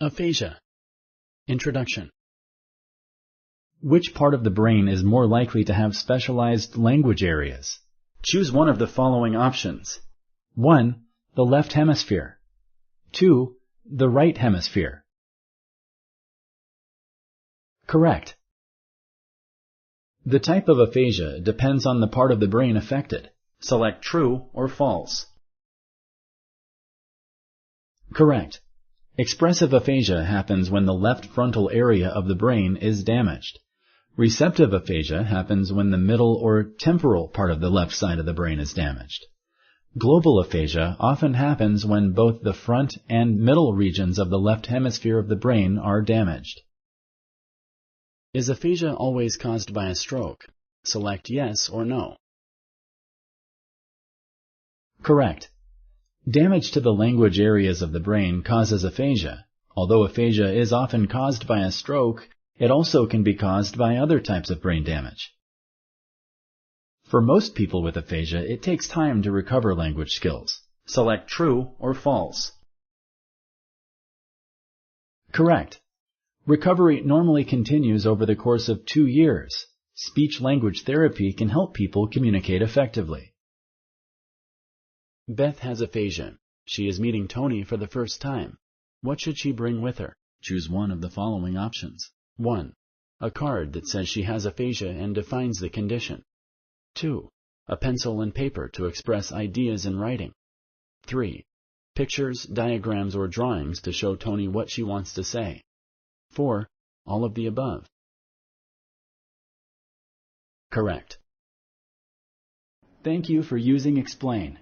Aphasia. Introduction. Which part of the brain is more likely to have specialized language areas? Choose one of the following options. 1. The left hemisphere. 2. The right hemisphere. Correct. The type of aphasia depends on the part of the brain affected. Select true or false. Correct. Expressive aphasia happens when the left frontal area of the brain is damaged. Receptive aphasia happens when the middle or temporal part of the left side of the brain is damaged. Global aphasia often happens when both the front and middle regions of the left hemisphere of the brain are damaged. Is aphasia always caused by a stroke? Select yes or no. Correct. Damage to the language areas of the brain causes aphasia. Although aphasia is often caused by a stroke, it also can be caused by other types of brain damage. For most people with aphasia, it takes time to recover language skills. Select true or false. Correct. Recovery normally continues over the course of 2 years. Speech-language therapy can help people communicate effectively. Beth has aphasia. She is meeting Tony for the first time. What should she bring with her? Choose one of the following options. 1. A card that says she has aphasia and defines the condition. 2. A pencil and paper to express ideas in writing. 3. Pictures, diagrams, or drawings to show Tony what she wants to say. 4. All of the above. Correct. Thank you for using Explain.